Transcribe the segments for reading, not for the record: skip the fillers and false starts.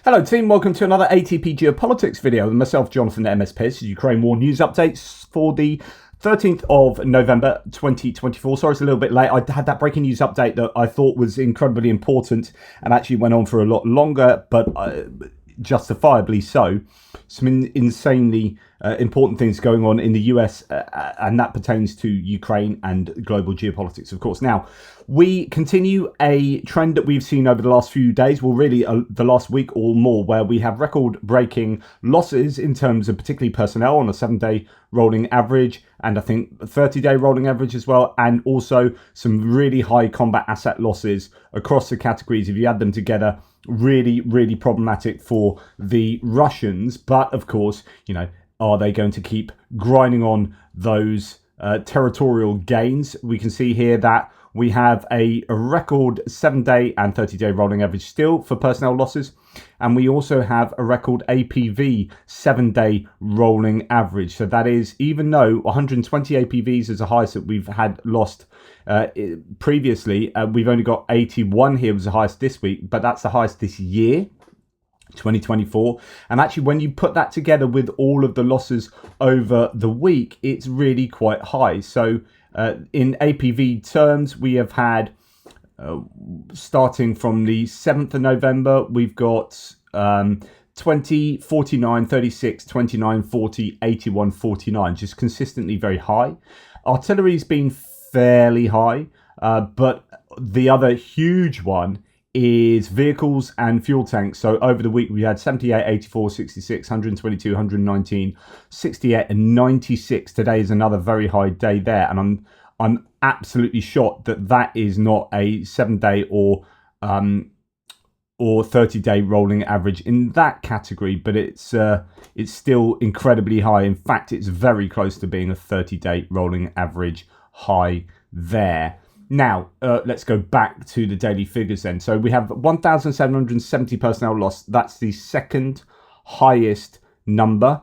Hello team, welcome to another ATP Geopolitics video with myself, Jonathan, the MS Pierce, Ukraine War News Updates for the 13th of November 2024. Sorry it's a little bit late. I had that breaking news update that I thought was incredibly important and actually went on for a lot longer, but justifiably so. Some insanely important things going on in the US, and that pertains to Ukraine and global geopolitics, of course. Now, we continue a trend that we've seen over the last few days, well, really the last week or more, where we have record-breaking losses in terms of particularly personnel on a 7-day rolling average, and I think 30-day rolling average as well, and also some really high combat asset losses across the categories. If you add them together, really problematic for the Russians. But of course, you know, are they going to keep grinding on those territorial gains? We can see here that we have a record 7-day and 30-day rolling average still for personnel losses, and we also have a record APV 7-day rolling average. So that is, even though 120 APVs is the highest that we've had lost previously, we've only got 81 here was the highest this week, but that's the highest this year, 2024. And actually, when you put that together with all of the losses over the week, it's really quite high. So in APV terms, we have had starting from the 7th of November, we've got 20, 49, 36, 29, 40, 81, 49, just consistently very high. Artillery's been fairly high, but the other huge one is vehicles and fuel tanks. So over the week we had 78, 84, 66, 122, 119, 68 and 96. Today is another very high day there, and I'm absolutely shocked that that is not a 7-day or 30-day rolling average in that category, but it's still incredibly high. In fact, it's very close to being a 30-day rolling average high there. Now, let's go back to the daily figures then. So we have 1,770 personnel lost. That's the second highest number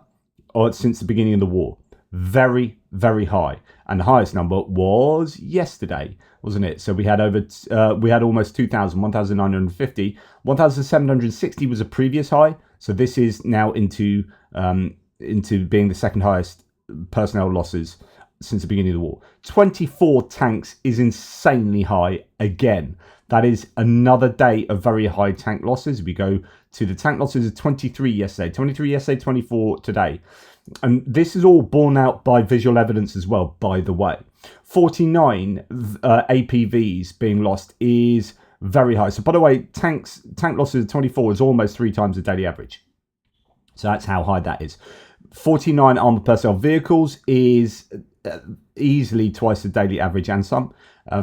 since the beginning of the war. Very high. And the highest number was yesterday, wasn't it? So we had almost 2,000, 1,950. 1,760 was a previous high. So this is now into being the second highest personnel losses since the beginning of the war. 24 tanks is insanely high again. That is another day of very high tank losses. We go to the tank losses of 23 yesterday, 24 today. And this is all borne out by visual evidence as well, by the way. 49 APVs being lost is very high. So by the way, tank losses of 24 is almost 3 times the daily average. So that's how high that is. 49 armored personnel vehicles is easily twice the daily average and some.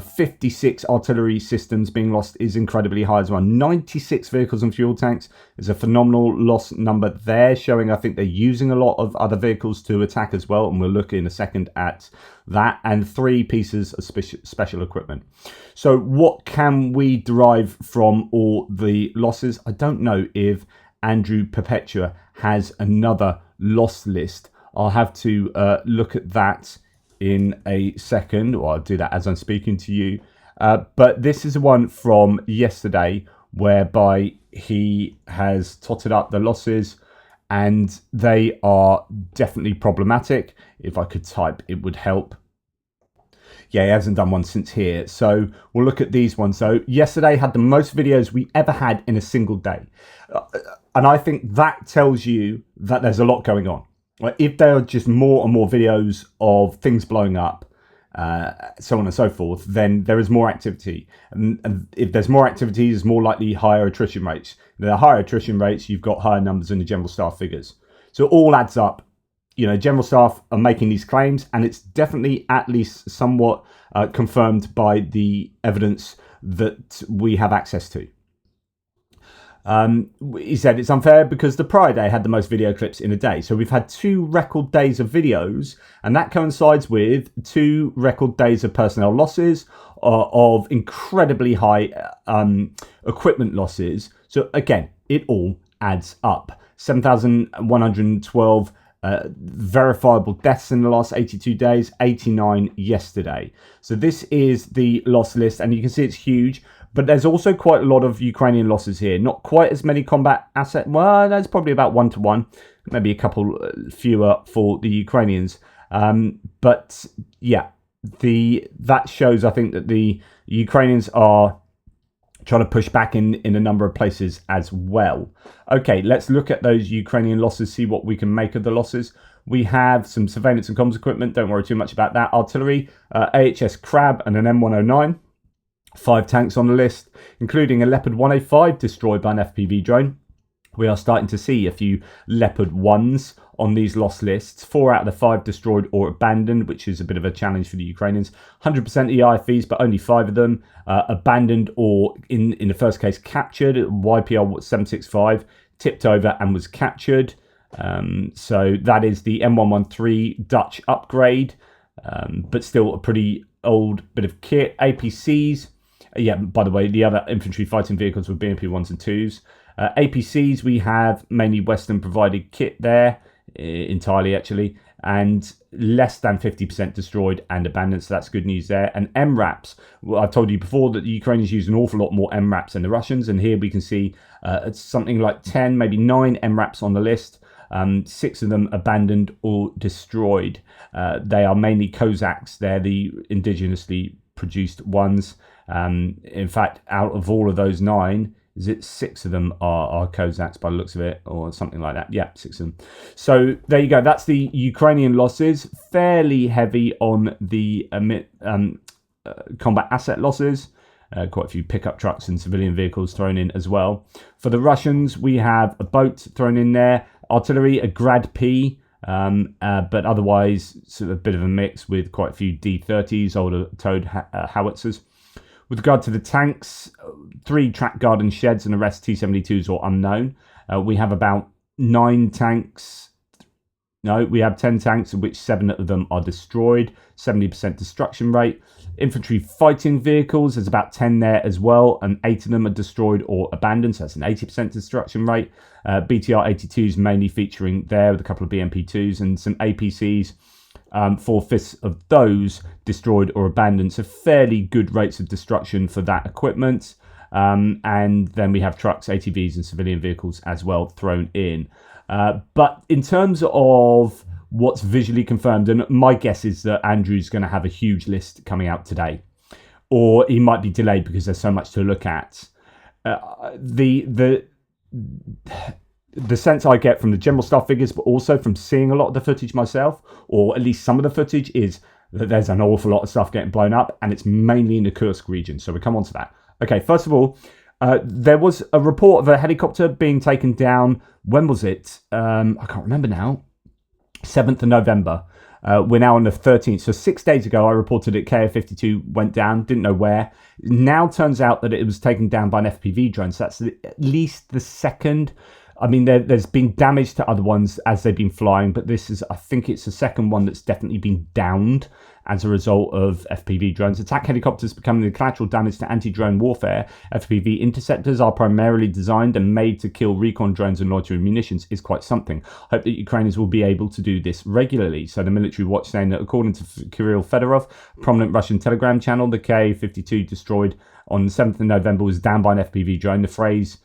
56 artillery systems being lost is incredibly high as well. 96 vehicles and fuel tanks is a phenomenal loss number there, showing I think they're using a lot of other vehicles to attack as well, and we'll look in a second at that. And 3 pieces of special equipment. So what can we derive from all the losses? I don't know if Andrew Perpetua has another loss list. I'll have to look at that in a second, or I'll do that as I'm speaking to you. But this is one from yesterday whereby he has totted up the losses, and they are definitely problematic. If I could type, it would help. Yeah, he hasn't done one since here. So we'll look at these ones. So yesterday had the most videos we ever had in a single day. And I think that tells you that there's a lot going on. If there are just more and more videos of things blowing up, so on and so forth, then there is more activity. And if there's more activity, there's more likely higher attrition rates. If there are higher attrition rates, you've got higher numbers in the general staff figures. So it all adds up. You know, general staff are making these claims, and it's definitely at least somewhat confirmed by the evidence that we have access to. He said it's unfair because the prior day had the most video clips in a day. So we've had 2 record days of videos, and that coincides with 2 record days of personnel losses, of incredibly high equipment losses. So again, it all adds up. 7,112 Verifiable deaths in the last 82 days, 89 yesterday. So this is the loss list, and you can see it's huge. But there's also quite a lot of Ukrainian losses here. Not quite as many combat asset. Well, that's probably about 1-to-1. Maybe a couple fewer for the Ukrainians. But yeah, that shows, I think, that the Ukrainians are trying to push back in a number of places as well. Okay, let's look at those Ukrainian losses, see what we can make of the losses. We have some surveillance and comms equipment. Don't worry too much about that. Artillery, AHS Crab and an M109. 5 tanks on the list, including a Leopard 1A5 destroyed by an FPV drone. We are starting to see a few Leopard 1s on these lost lists. 4 out of the 5 destroyed or abandoned, which is a bit of a challenge for the Ukrainians. 100% EIFs, but only 5 of them abandoned or, in the first case, captured. YPL 765 tipped over and was captured. So that is the M113 Dutch upgrade, but still a pretty old bit of kit. APCs. Yeah, by the way, the other infantry fighting vehicles were BMP 1s and 2s. APCs, we have mainly Western provided kit there, entirely actually, and less than 50% destroyed and abandoned, so that's good news there. And MRAPs, well, I've told you before that the Ukrainians use an awful lot more MRAPs than the Russians, and here we can see it's something like 10, maybe 9 MRAPs on the list. 6 of them abandoned or destroyed. They are mainly Cossacks. They're the indigenously produced ones. In fact, out of all of those 9, is it 6 of them are Cossacks by the looks of it, or something like that? Yeah, 6 of them. So there you go. That's the Ukrainian losses. Fairly heavy on the combat asset losses. Quite a few pickup trucks and civilian vehicles thrown in as well. For the Russians, we have a boat thrown in there. Artillery, a Grad P, but otherwise sort of a bit of a mix with quite a few D30s, older towed howitzers. With regard to the tanks, 3 track garden sheds and the rest T-72s or unknown. We have about 9 tanks. No, we have 10 tanks, of which 7 of them are destroyed. 70% destruction rate. Infantry fighting vehicles, there's about 10 there as well, and 8 of them are destroyed or abandoned, so that's an 80% destruction rate. BTR-82s mainly featuring there with a couple of BMP-2s and some APCs. 4/5 of those destroyed or abandoned, so fairly good rates of destruction for that equipment. And then we have trucks, ATVs and civilian vehicles as well thrown in. But in terms of what's visually confirmed, and my guess is that Andrew's going to have a huge list coming out today, or he might be delayed because there's so much to look at. The sense I get from the general staff figures, but also from seeing a lot of the footage myself, or at least some of the footage, is that there's an awful lot of stuff getting blown up, and it's mainly in the Kursk region. So we come on to that. Okay, first of all, there was a report of a helicopter being taken down. When was it? I can't remember now. 7th of November. We're now on the 13th. So 6 days ago, I reported that KF-52 went down. Didn't know where. Now turns out that it was taken down by an FPV drone. So that's at least the second. I mean, there's been damage to other ones as they've been flying, but this is, I think it's the second one that's definitely been downed as a result of FPV drones. Attack helicopters becoming the collateral damage to anti-drone warfare. FPV interceptors are primarily designed and made to kill recon drones and loitering munitions is quite something. I hope that Ukrainians will be able to do this regularly. So the military watch saying that according to Kirill Fedorov, a prominent Russian Telegram channel, the Ka-52 destroyed on the 7th of November was downed by an FPV drone. The phrase,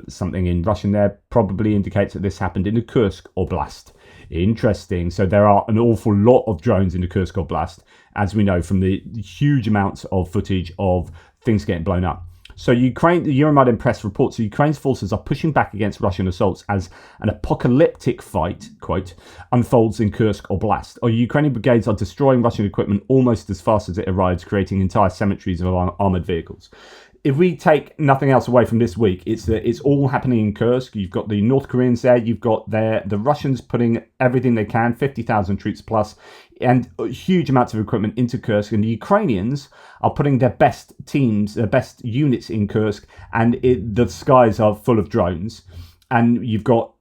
something in Russian there, probably indicates that this happened in the Kursk Oblast. Interesting. So there are an awful lot of drones in the Kursk Oblast, as we know from the huge amounts of footage of things getting blown up. So Ukraine, the Euromaidan press reports that Ukraine's forces are pushing back against Russian assaults as an apocalyptic fight, quote, unfolds in Kursk Oblast. Or Ukrainian brigades are destroying Russian equipment almost as fast as it arrives, creating entire cemeteries of armoured vehicles. If we take nothing else away from this week, it's that it's all happening in Kursk. You've got the North Koreans there. You've got the Russians putting everything they can, 50,000 troops plus, and huge amounts of equipment into Kursk. And the Ukrainians are putting their best teams, their best units in Kursk, and the skies are full of drones. And you've got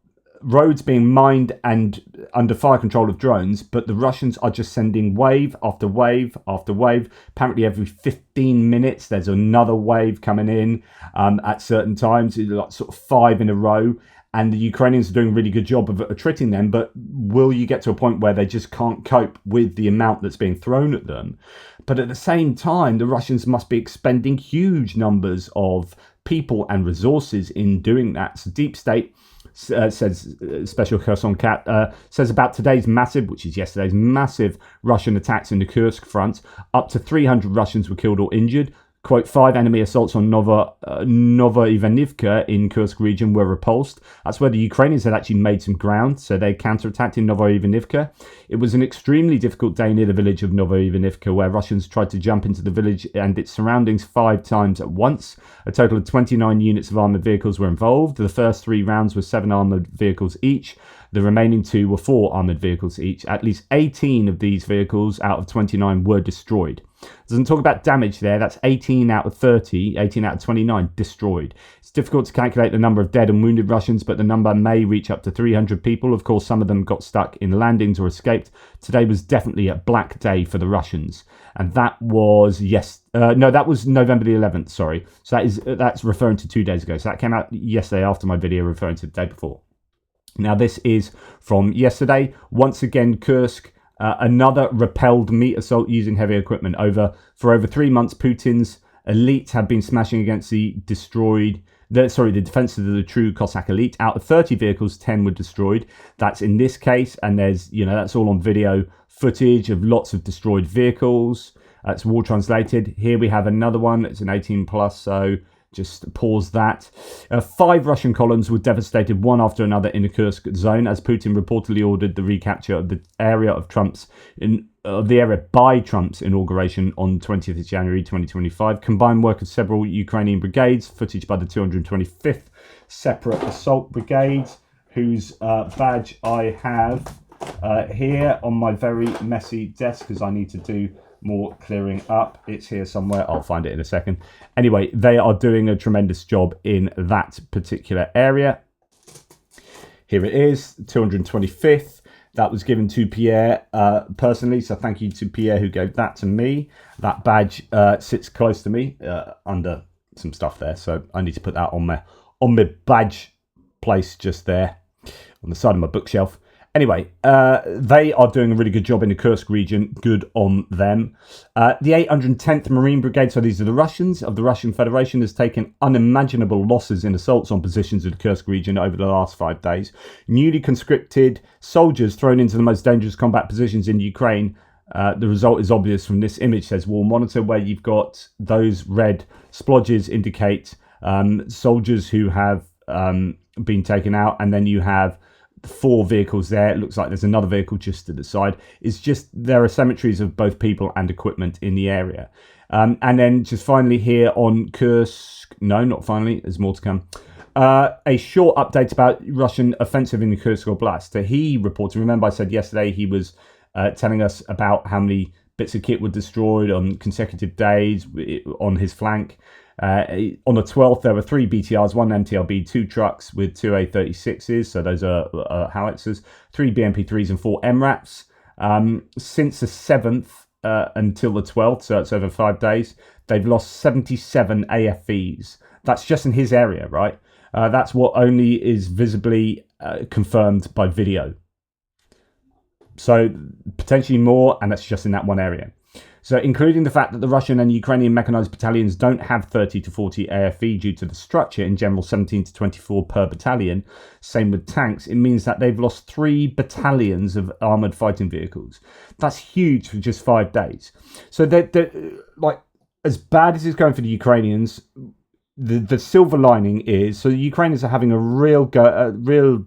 roads being mined and under fire control of drones, but the Russians are just sending wave after wave after wave. Apparently every 15 minutes there's another wave coming in at certain times, like sort of 5 in a row, and the Ukrainians are doing a really good job of attriting them, but will you get to a point where they just can't cope with the amount that's being thrown at them? But at the same time, the Russians must be expending huge numbers of people and resources in doing that. So Deep State says, Special Kherson Cat, says about today's massive, which is yesterday's massive Russian attacks in the Kursk front, up to 300 Russians were killed or injured. Quote, 5 enemy assaults on Novoivanivka in Kursk region were repulsed. That's where the Ukrainians had actually made some ground, so they counterattacked in Novoivanivka. It was an extremely difficult day near the village of Novoivanivka, where Russians tried to jump into the village and its surroundings 5 times at once. A total of 29 units of armoured vehicles were involved. The first 3 rounds were 7 armoured vehicles each. The remaining 2 were 4 armoured vehicles each. At least 18 of these vehicles out of 29 were destroyed. Doesn't talk about damage there. That's 18 out of 30, 18 out of 29 destroyed. It's difficult to calculate the number of dead and wounded Russians, but the number may reach up to 300 people. Of course, some of them got stuck in landings or escaped. Today was definitely a black day for the Russians. And that was, that was November the 11th, sorry. So that's referring to 2 days ago. So that came out yesterday after my video referring to the day before. Now, this is from yesterday. Once again, Kursk, another repelled meat assault using heavy equipment. For over 3 months, Putin's elite have been smashing against the defenses of the true Cossack elite. Out of 30 vehicles, 10 were destroyed. That's in this case, and there's, that's all on video footage of lots of destroyed vehicles. It's war translated. Here we have another one. It's an 18 plus, so just pause that. 5 Russian columns were devastated one after another in the Kursk zone, as Putin reportedly ordered the recapture of the area by Trump's inauguration on 20th of January 2025. Combined work of several Ukrainian brigades, footage by the 225th Separate Assault Brigade, whose badge I have here on my very messy desk because I need to do more clearing up. It's here somewhere. I'll find it in a second. Anyway, they are doing a tremendous job in that particular area. Here it is, 225th. That was given to Pierre personally, so thank you to Pierre who gave that to me. That badge sits close to me under some stuff there, so I need to put that on my badge place just there on the side of my bookshelf. Anyway, they are doing a really good job in the Kursk region. Good on them. The 810th Marine Brigade, so these are the Russians of the Russian Federation, has taken unimaginable losses in assaults on positions in the Kursk region over the last 5 days. Newly conscripted soldiers thrown into the most dangerous combat positions in Ukraine. The result is obvious from this image, says War Monitor, where you've got those red splodges indicate soldiers who have been taken out, and then you have 4 vehicles there. It looks like there's another vehicle just to the side. It's just there are cemeteries of both people and equipment in the area. And then just finally here on Kursk, no, not finally, there's more to come. A short update about Russian offensive in the Kursk Oblast. So he reported, remember I said yesterday he was telling us about how many bits of kit were destroyed on consecutive days on his flank. On the 12th, there were 3 BTRs, 1 MTLB, 2 trucks with 2 A36s, so those are howitzers, 3 BMP3s and 4 MRAPs. Since the 7th until the 12th, so it's over 5 days, they've lost 77 AFVs. That's just in his area, right? That's what only is visibly confirmed by video. So potentially more, and that's just in that one area. So including the fact that the Russian and Ukrainian mechanized battalions don't have 30 to 40 AFV due to the structure, in general 17 to 24 per battalion, same with tanks, it means that they've lost 3 battalions of armoured fighting vehicles. That's huge for just 5 days. So they're like, as bad as it's going for the Ukrainians, the silver lining is, so the Ukrainians are having a real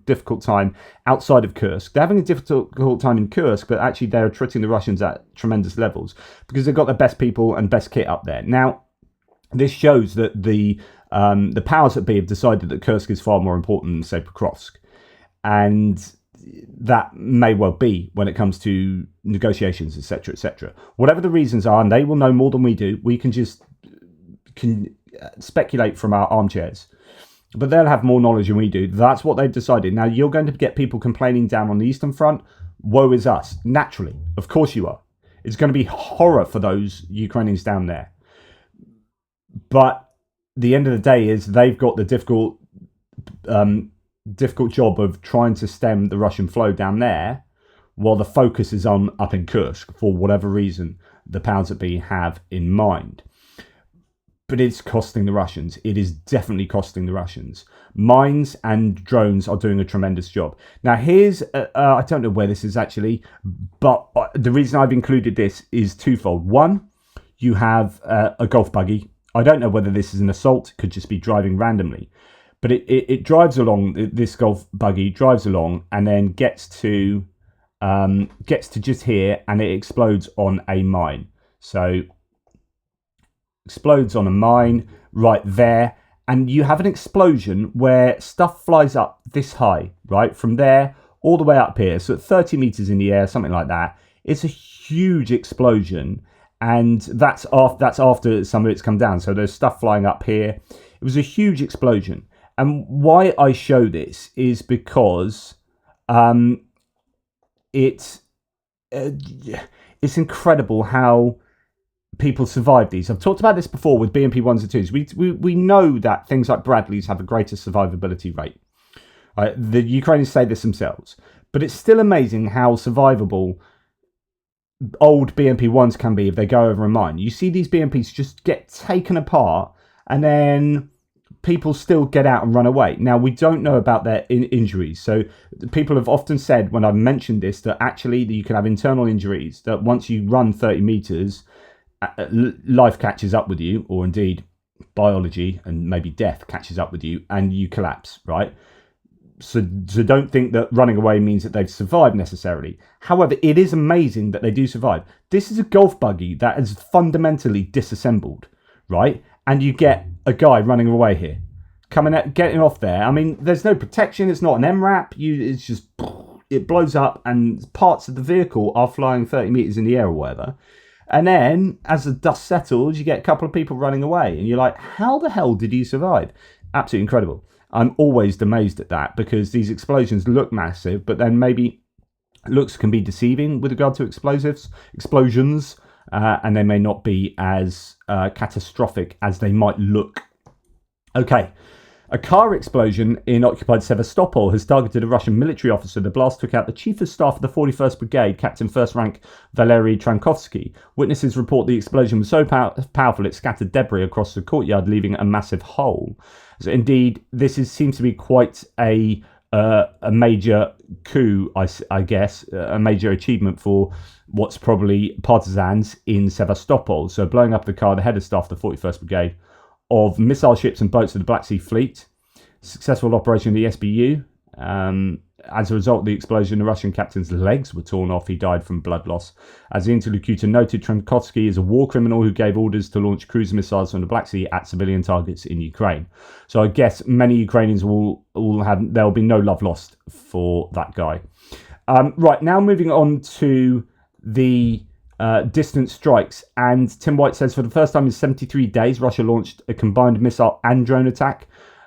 difficult time outside of Kursk. They're having a difficult time in Kursk, but actually they're treating the Russians at tremendous levels because they've got the best people and best kit up there. Now, this shows that the powers that be have decided that Kursk is far more important than, say, Pokrovsk. And that may well be when it comes to negotiations, etc., etc. Whatever the reasons are, and they will know more than we do, we can just speculate from our armchairs, but they'll have more knowledge than we do. That's what they've decided. Now, you're going to get people complaining down on the Eastern Front. Woe is us. Naturally, of course you are. It's going to be horror for those Ukrainians down there. But the end of the day is they've got the difficult difficult job of trying to stem the Russian flow down there, while the focus is on up in Kursk for whatever reason the powers that be have in mind. But it's costing the Russians. It is definitely costing the Russians. Mines and drones are doing a tremendous job. Now, here's, I don't know where this is actually, but the reason I've included this is twofold. One, you have a golf buggy. I don't know whether this is an assault, could just be driving randomly. But it drives along, this golf buggy drives along and then gets to just here, and it explodes on a mine. So explodes on a mine right there, and you have an explosion where stuff flies up this high, right, from there all the way up here, so at 30 meters in the air, something like that. It's a huge explosion, and that's after some of it's come down. So there's stuff flying up here. It was a huge explosion, and why I show this is because it's incredible how people survive these. I've talked about this before with BMP 1s and 2s. We know that things like Bradleys have a greater survivability rate. The Ukrainians say this themselves. But it's still amazing how survivable old BMP 1s can be if they go over a mine. You see these BMPs just get taken apart, and then people still get out and run away. Now, we don't know about their injuries. So people have often said, when I've mentioned this, that actually you can have internal injuries, that once you run 30 meters, life catches up with you, or indeed biology and maybe death catches up with you, and you collapse, right? So don't think that running away means that they've survived necessarily. However, it is amazing that they do survive. This is a golf buggy that is fundamentally disassembled, right? And you get a guy running away here, getting off there. I mean, there's no protection. It's not an MRAP. It's just, it blows up, and parts of the vehicle are flying 30 meters in the air or whatever. And then, as the dust settles, you get a couple of people running away. And you're like, how the hell did you survive? Absolutely incredible. I'm always amazed at that, because these explosions look massive, but then maybe looks can be deceiving with regard to explosions, and they may not be as catastrophic as they might look. Okay. A car explosion in occupied Sevastopol has targeted a Russian military officer. The blast took out the chief of staff of the 41st Brigade, Captain First Rank Valery Trankovsky. Witnesses report the explosion was so powerful it scattered debris across the courtyard, leaving a massive hole. So indeed, this seems to be quite a major coup, I guess, a major achievement for what's probably partisans in Sevastopol. So blowing up the car, the head of staff of the 41st Brigade, of missile ships and boats of the Black Sea Fleet. Successful operation of the SBU. As a result of the explosion, the Russian captain's legs were torn off. He died from blood loss. As the interlocutor noted, Trankovsky is a war criminal who gave orders to launch cruise missiles from the Black Sea at civilian targets in Ukraine. So I guess many Ukrainians there'll be no love lost for that guy. Right, now moving on to the distant strikes, and Tim White says for the first time in 73 days, Russia launched a combined missile and drone attack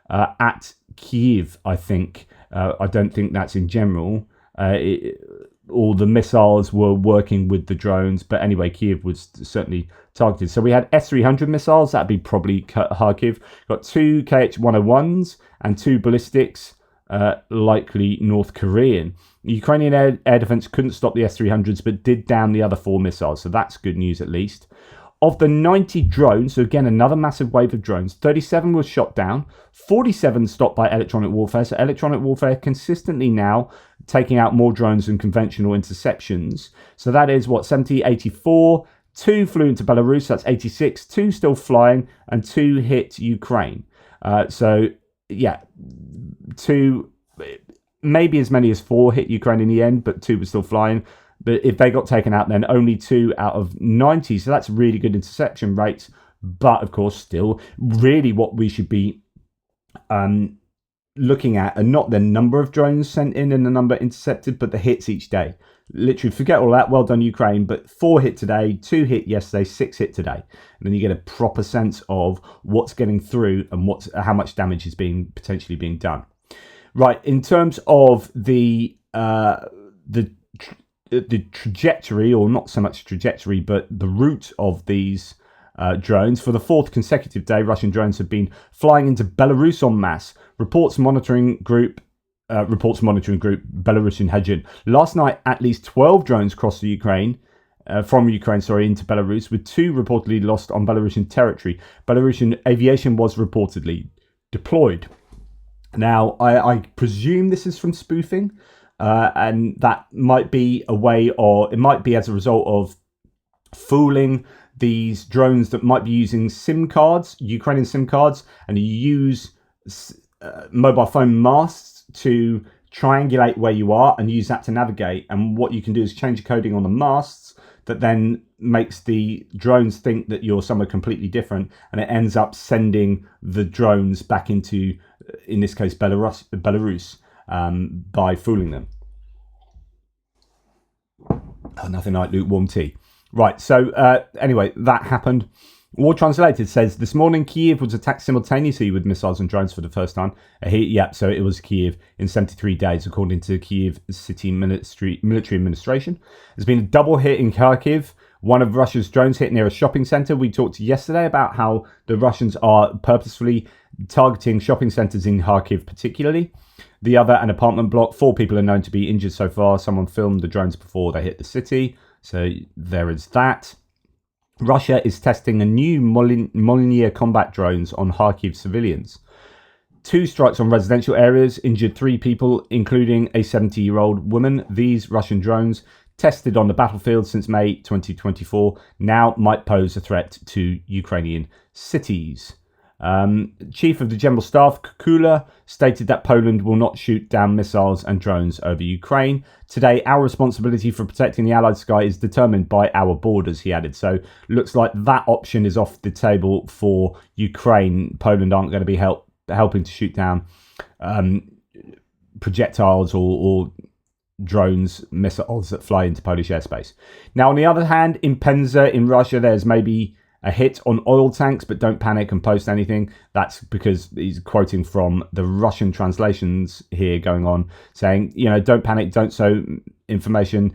at Kyiv, I think. I don't think that's in general. All the missiles were working with the drones, but anyway, Kyiv was certainly targeted. So we had S-300 missiles, that'd be probably Kharkiv. Got 2 KH-101s and 2 ballistics, likely North Korean. Ukrainian air defense couldn't stop the S-300s, but did down the other 4 missiles, so that's good news at least. Of the 90 drones, so again, another massive wave of drones, 37 were shot down, 47 stopped by electronic warfare. So electronic warfare consistently now taking out more drones than conventional interceptions. So that is, 70, 84, 2 flew into Belarus, that's 86, 2 still flying, and 2 hit Ukraine. So, yeah, 2, maybe as many as 4 hit Ukraine in the end, but 2 were still flying. But if they got taken out, then only 2 out of 90. So that's really good interception rates. But, of course, still really what we should be looking at are not the number of drones sent in and the number intercepted, but the hits each day. Literally, forget all that. Well done, Ukraine. But 4 hit today, 2 hit yesterday, 6 hit today. And then you get a proper sense of what's getting through and how much damage is potentially being done. Right, in terms of the trajectory, or not so much trajectory, but the route of these drones. For the 4th consecutive day, Russian drones have been flying into Belarus en masse. Reports monitoring group reports monitoring group Belarusian Hejin. Last night, at least 12 drones crossed the Ukraine, from Ukraine, into Belarus, with 2 reportedly lost on Belarusian territory. Belarusian aviation was reportedly deployed. Now, I presume this is from spoofing, and that might be a way, or it might be as a result of fooling these drones that might be using SIM cards, Ukrainian SIM cards, and you use mobile phone masts to triangulate where you are and use that to navigate. And what you can do is change the coding on the masts that then makes the drones think that you're somewhere completely different, and it ends up sending the drones back into, in this case, Belarus, by fooling them. Oh, nothing like lukewarm tea. Right, so anyway, that happened. War Translated says, this morning Kyiv was attacked simultaneously with missiles and drones for the first time. So it was Kyiv in 73 days, according to Kyiv City Military Administration. There's been a double hit in Kharkiv. One of Russia's drones hit near a shopping centre. We talked yesterday about how the Russians are purposefully targeting shopping centres in Kharkiv particularly. The other, an apartment block. 4 people are known to be injured so far. Someone filmed the drones before they hit the city. So there is that. Russia is testing a new Molnier combat drones on Kharkiv civilians. 2 strikes on residential areas injured 3 people, including a 70-year-old woman. These Russian drones, tested on the battlefield since May 2024, now might pose a threat to Ukrainian cities. Chief of the General Staff, Kukula, stated that Poland will not shoot down missiles and drones over Ukraine. Today, our responsibility for protecting the Allied sky is determined by our borders, he added. So, looks like that option is off the table for Ukraine. Poland aren't going to be helping to shoot down projectiles or drones, missiles that fly into Polish airspace. Now, on the other hand, in Penza in Russia, there's maybe a hit on oil tanks, but don't panic and post anything. That's because he's quoting from the Russian translations here going on, saying, don't panic, don't sow information,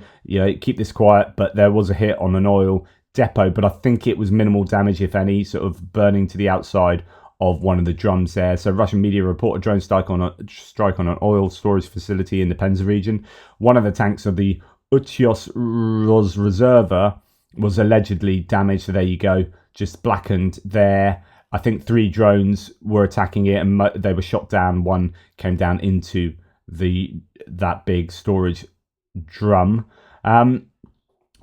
keep this quiet. But there was a hit on an oil depot, but I think it was minimal damage, if any, sort of burning to the outside of one of the drums there. So Russian media report a drone strike on an oil storage facility in the Penza region. One of the tanks of the Utyos Rozreserva was allegedly damaged. So there you go, just blackened there. I think 3 drones were attacking it and they were shot down. One came down into that big storage drum.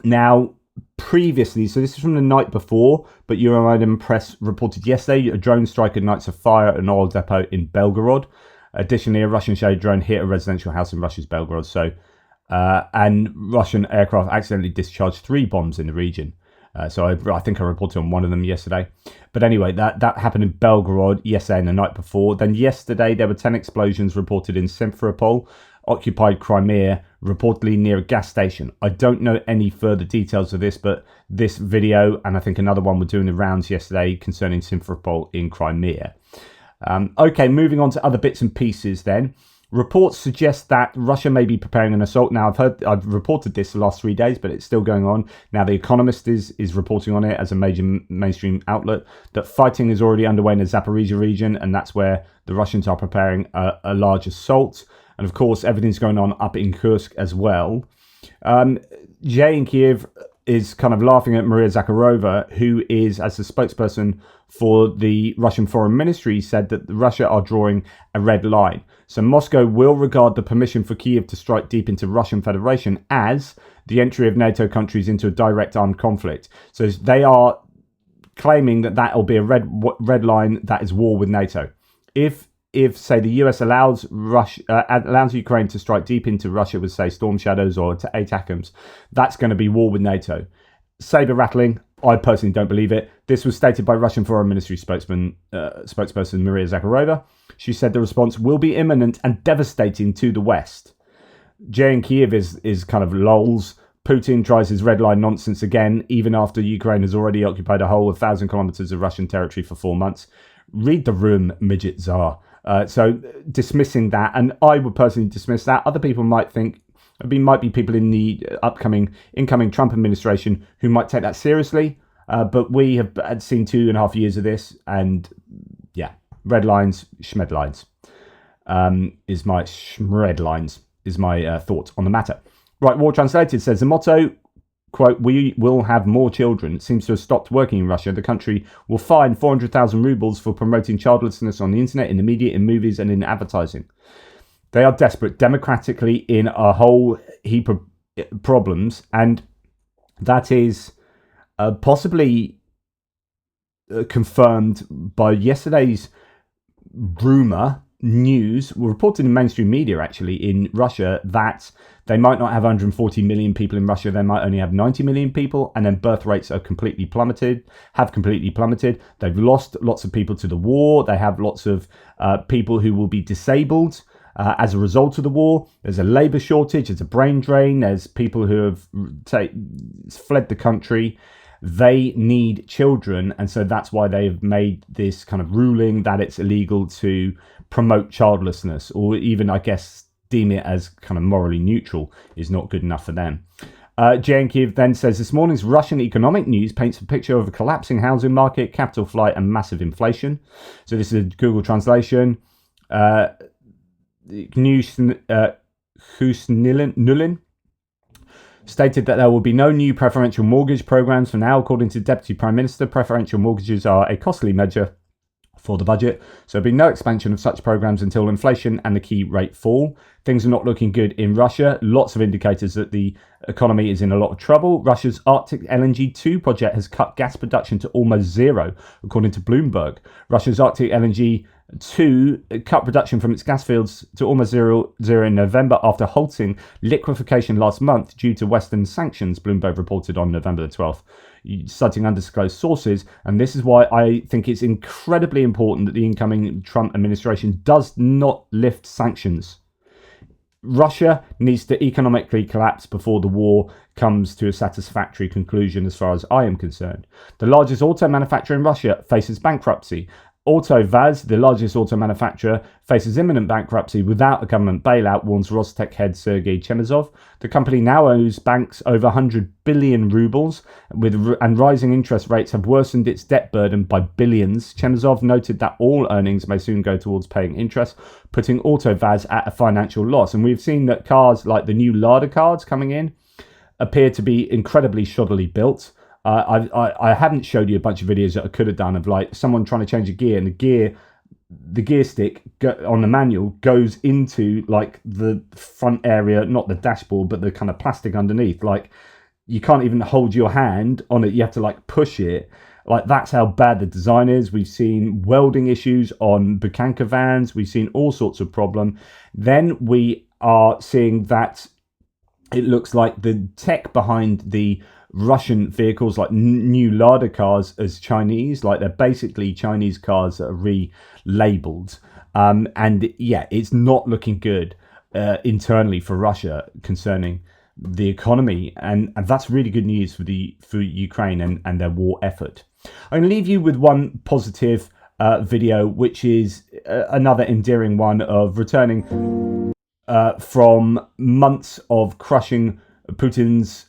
Now, previously, so this is from the night before, but Euromaidan Press reported yesterday a drone strike ignites a fire at an oil depot in Belgorod. Additionally, a Russian shade drone hit a residential house in Russia's Belgorod. So, and Russian aircraft accidentally discharged 3 bombs in the region. So I think I reported on one of them yesterday. But anyway, that happened in Belgorod yesterday and the night before. Then yesterday, there were 10 explosions reported in Simferopol, occupied Crimea, reportedly near a gas station. I don't know any further details of this, but this video, and I think another one were doing the rounds yesterday concerning Simferopol in Crimea. Okay, moving on to other bits and pieces then. Reports suggest that Russia may be preparing an assault. Now, I've reported this the last 3 days, but it's still going on. Now, The Economist is reporting on it as a major mainstream outlet, that fighting is already underway in the Zaporizhia region, and that's where the Russians are preparing a large assault. And of course, everything's going on up in Kursk as well. Jay in Kiev is kind of laughing at Maria Zakharova, who is, as the spokesperson for the Russian Foreign Ministry, said that Russia are drawing a red line. So Moscow will regard the permission for Kiev to strike deep into Russian Federation as the entry of NATO countries into a direct armed conflict. So they are claiming that will be a red line, that is war with NATO. If say the US allows Ukraine to strike deep into Russia with, say, Storm Shadows or ATACMS, that's going to be war with NATO. Saber rattling, I personally don't believe it. This was stated by Russian Foreign Ministry spokesperson Maria Zakharova. She said the response will be imminent and devastating to the West. Jay in Kiev is kind of lols. Putin tries his red line nonsense again, even after Ukraine has already occupied a whole 1,000 kilometers of Russian territory for 4 months. Read the room, midget czar. So dismissing that, and I would personally dismiss that. Other people might think, might be people in the incoming Trump administration who might take that seriously. But we have seen 2.5 years of this, and yeah, red lines, schmed lines. is my red lines, is my thoughts on the matter. Right, War Translated says the motto, quote, "We will have more children," seems to have stopped working in Russia. The country will fine 400,000 rubles for promoting childlessness on the internet, in the media, in movies, and in advertising. They are desperate democratically in a whole heap of problems, and that is possibly confirmed by yesterday's news were reported in mainstream media, actually, in Russia, that they might not have 140 million people in Russia. They might only have 90 million people, and then birth rates have completely plummeted. They've lost lots of people to the war. They have lots of people who will be disabled as a result of the war. There's a labour shortage. There's a brain drain. There's people who have fled the country. They need children, and so that's why they've made this kind of ruling that it's illegal to promote childlessness, or even, I guess, deem it as kind of morally neutral is not good enough for them. Kiev then says this morning's Russian economic news paints a picture of a collapsing housing market, capital flight, and massive inflation. So this is a Google translation. Husnulin stated that there will be no new preferential mortgage programs for now. According to Deputy Prime Minister, preferential mortgages are a costly measure for the budget, so there'll be no expansion of such programs until inflation and the key rate fall. Things are not looking good in Russia. Lots of indicators that the economy is in a lot of trouble. Russia's Arctic LNG 2 project has cut gas production to almost zero, according to Bloomberg. Russia's Arctic LNG 2 cut production from its gas fields to almost zero in November after halting liquefaction last month due to Western sanctions, Bloomberg reported on November the 12th, citing undisclosed sources. And this is why I think it's incredibly important that the incoming Trump administration does not lift sanctions. Russia needs to economically collapse before the war comes to a satisfactory conclusion, as far as I am concerned. The largest auto manufacturer in Russia faces bankruptcy. AutoVAZ, the largest auto manufacturer, faces imminent bankruptcy without a government bailout, warns Rostec head Sergei Chemezov. The company now owes banks over 100 billion rubles, and rising interest rates have worsened its debt burden by billions. Chemezov noted that all earnings may soon go towards paying interest, putting AutoVAZ at a financial loss. And we've seen that cars like the new Lada cars coming in appear to be incredibly shoddily built. I haven't showed you a bunch of videos that I could have done of like someone trying to change a gear, and the gear stick on the manual goes into like the front area, not the dashboard, but the kind of plastic underneath. Like you can't even hold your hand on it. You have to like push it. Like that's how bad the design is. We've seen welding issues on Bukanka vans. We've seen all sorts of problem. Then we are seeing that it looks like the tech behind the Russian vehicles, like new Lada cars, as Chinese. Like they're basically Chinese cars that are relabeled. And yeah, it's not looking good internally for Russia concerning the economy, and that's really good news for Ukraine and their war effort. I'm going to leave you with one positive video, which is another endearing one of returning from months of crushing Putin's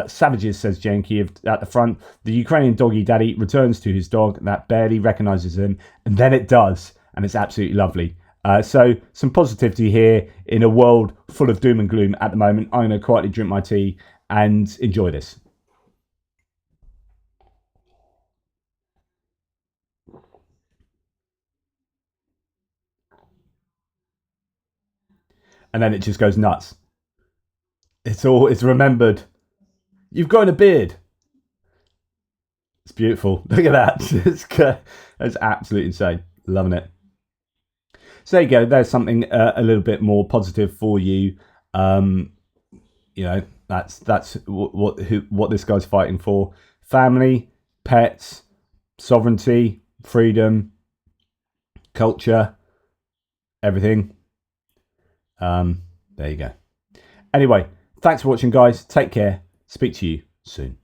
savages, says Jane Kiev at the front. The Ukrainian doggy daddy returns to his dog that barely recognizes him, and then it does, and it's absolutely lovely. So some positivity here in a world full of doom and gloom at the moment. I'm going to quietly drink my tea and enjoy this. And then it just goes nuts. It's remembered. You've grown a beard. It's beautiful. Look at that. It's absolutely insane. Loving it. So there you go. There's something a little bit more positive for you. You know, that's what this guy's fighting for: family, pets, sovereignty, freedom, culture, everything. There you go. Anyway, thanks for watching, guys. Take care. Speak to you soon.